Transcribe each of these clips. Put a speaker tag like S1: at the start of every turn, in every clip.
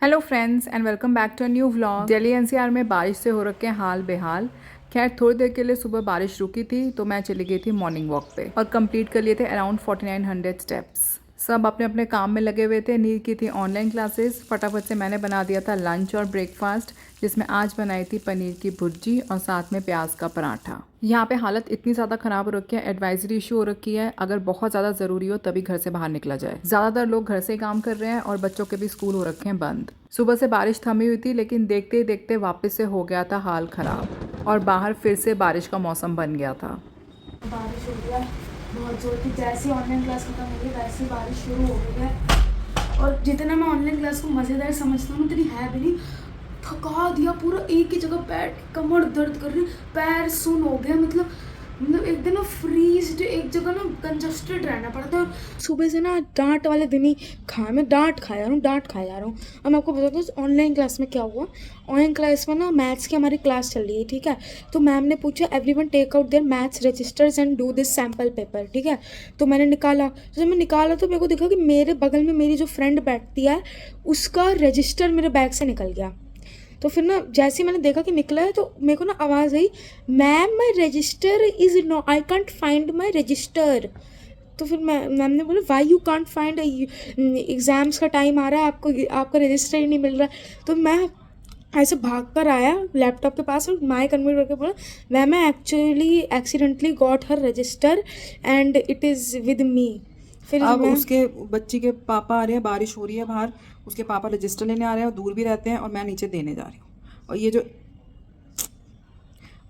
S1: Hello friends and welcome back to a new vlog. Delhi NCR में बारिश से हो रखे हैं हाल बेहाल। खैर थोड़ी देर के लिए सुबह बारिश रुकी थी तो मैं चली गई थी मॉर्निंग वॉक पे और कंप्लीट कर लिए थे अराउंड 4900 स्टेप्स। सब अपने अपने काम में लगे हुए थे। नीर की थी ऑनलाइन क्लासेस। फटाफट से मैंने बना दिया था लंच और ब्रेकफास्ट, जिसमें आज बनाई थी पनीर की भुर्जी और साथ में प्याज का पराठा। यहाँ पे हालत इतनी ज़्यादा ख़राब हो रखी है, एडवाइजरी इशू हो रखी है, अगर बहुत ज़्यादा ज़रूरी हो तभी घर से बाहर निकला जाए। ज़्यादातर लोग घर से काम कर रहे हैं और बच्चों के भी स्कूल हो रखे हैं बंद। सुबह से बारिश थमी हुई थी लेकिन देखते ही देखते वापस से हो गया था हाल ख़राब और बाहर फिर से बारिश का मौसम बन गया था।
S2: बारिश हो गया बहुत जोर की। जैसे ऑनलाइन क्लास खत्म हो गई वैसे ही बारिश शुरू हो गई है। और जितना मैं ऑनलाइन क्लास को मज़ेदार समझता हूँ उतनी है भी नहीं। थका दिया पूरा, एक ही जगह बैठ के कमर दर्द कर रही, पैर सुन हो गया। मतलब एक दिन ना फ्रीज, एक जगह ना कंजस्टेड रहना पड़ता है। और सुबह से ना डांट वाले दिन ही मैं डांट खाया रहा हूँ, डांट खाया जा रहा हूँ। अब मैं आपको बताता हूँ ऑनलाइन क्लास में क्या हुआ। ऑनलाइन क्लास में ना मैथ्स की हमारी क्लास चल रही है, ठीक है। तो मैम ने पूछा everyone take out their maths registers and do this sample paper, ठीक है। तो मैंने निकाला, तो जब मैं निकाला तो मेरे को दिखा कि मेरे बगल में मेरी जो फ्रेंड बैठती है उसका रजिस्टर मेरे बैग से निकल गया। तो फिर ना जैसे ही मैंने देखा कि निकला है तो मेरे को ना आवाज़ आई, ma'am my register is no, I can't find my register. तो फिर मैम ने बोला why you can't find, exams का टाइम आ रहा है, आपका रजिस्टर ही नहीं मिल रहा। तो मैं ऐसे भाग कर आया लैपटॉप के पास और माई कन्वर्ट करके बोला, ma'am I actually accidentally got her register and it is with me. फिर
S3: अब
S2: मैं
S3: उसके बच्ची के पापा आ रहे हैं, बारिश हो रही है बाहर, उसके पापा रजिस्टर लेने आ रहे हैं और दूर भी रहते हैं और मैं नीचे देने जा रही हूँ।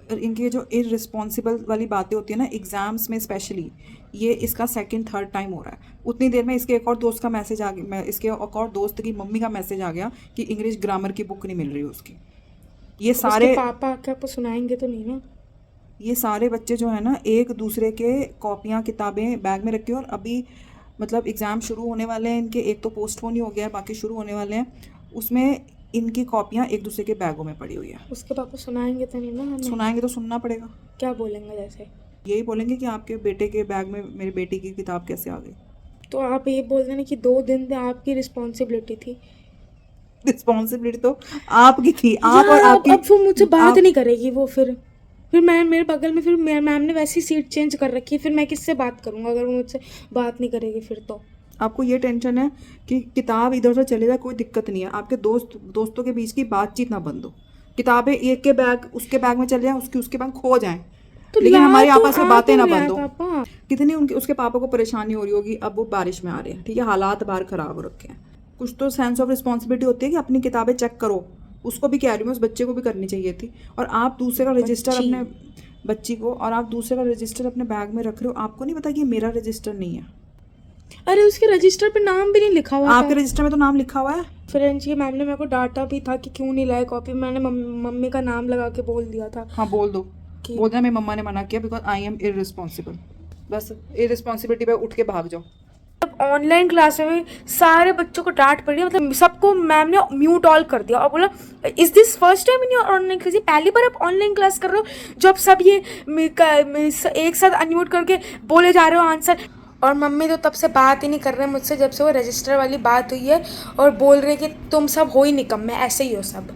S3: और इनके जो इररिस्पॉन्सिबल वाली बातें होती है ना एग्ज़ाम्स में स्पेशली, ये इसका सेकंड थर्ड टाइम हो रहा है। उतनी देर में इसके एक और दोस्त का मैसेज आ गया, इसके एक और दोस्त की मम्मी का मैसेज आ गया कि इंग्लिश ग्रामर की बुक नहीं मिल रही उसकी। ये
S2: उसके
S3: सारे
S2: पापा आके आपको सुनाएंगे तो नहीं ना।
S3: ये सारे बच्चे जो है ना एक दूसरे के कॉपियाँ किताबें बैग में रखी और अभी मतलब एग्ज़ाम शुरू होने वाले हैं इनके, एक तो पोस्टपोन ही हो गया है, बाकी शुरू होने वाले हैं। उसमें इनकी कॉपियाँ एक दूसरे के बैगों में पड़ी हुई है।
S2: उसके पापा सुनाएंगे तो नहीं ना हमें।
S3: सुनाएंगे तो सुनना पड़ेगा।
S2: क्या बोलेंगे जैसे?
S3: यही बोलेंगे कि आपके बेटे के बैग में मेरी बेटी की किताब कैसे आ गई।
S2: तो आप ये बोल देना कि 2 दिन से आपकी रिस्पॉन्सिबिलिटी थी।
S3: रिस्पॉन्सिबिलिटी तो आपकी थी, आप और
S2: यार
S3: आपकी।
S2: अब वो मुझसे बात
S3: आप
S2: नहीं करेगी वो। फिर मैं मेरे बगल में, फिर मैम ने वैसी सीट चेंज कर रखी है, फिर मैं किससे बात करूँगा अगर वो मुझसे बात नहीं करेगी फिर तो।
S3: आपको ये टेंशन है कि किताब इधर उधर चले जाए, कोई दिक्कत नहीं है। आपके दोस्तों के बीच की बातचीत ना बंद हो। किताबें एक के बैग उसके बैग में चले जाएं, उसके बैग खो जाएं,
S2: तो
S3: लेकिन हमारी
S2: तो
S3: आपस में बातें ना
S2: रहा
S3: बंद
S2: है
S3: हो।
S2: पापा।
S3: कितनी उसके पापा को परेशानी हो रही होगी। अब वो बारिश में आ रहे हैं, ठीक है, हालात बाहर खराब हो रखे हैं। कुछ तो सेंस ऑफ रिस्पॉन्सिबिलिटी होती है कि अपनी किताबें चेक करो। उसको भी कह रही हूँ, उस बच्चे को भी करनी चाहिए थी। और आप दूसरे का रजिस्टर अपने बच्ची को, और आप दूसरे का रजिस्टर अपने बैग में रख रहे हो। आपको नहीं पता कि ये मेरा रजिस्टर नहीं है।
S2: अरे उसके रजिस्टर पे नाम भी नहीं लिखा हुआ
S3: आपके
S2: था।
S3: रजिस्टर में तो नाम लिखा हुआ है।
S2: फ्रेंड्स ये मैम ने मेरे को डांटा भी था कि क्यों नहीं लाए कॉपी। मैंने मम्मी का नाम लगा के बोल दिया था।
S3: हाँ बोल दो,
S2: कि
S3: बोल देना मेरी मम्मा ने मना किया बिकॉज आई एम इररिस्पॉन्सिबल। बस इररिस्पॉन्सिबिलिटी पे उठ के भाग जाओ।
S2: अब ऑनलाइन क्लास में सारे बच्चों को डांट पड़ी है। मतलब सबको मैम ने म्यूट ऑल कर दिया और बोला is this first time in your online class, ये पहली बार आप ऑनलाइन क्लास कर रहे हो जब सब ये एक साथ अनम्यूट करके बोले जा रहे हो आंसर। और मम्मी तो तब से बात ही नहीं कर रहे मुझसे जब से वो रजिस्टर वाली बात हुई है, और बोल रहे कि तुम सब हो ही निकम्मे, ऐसे ही हो सब।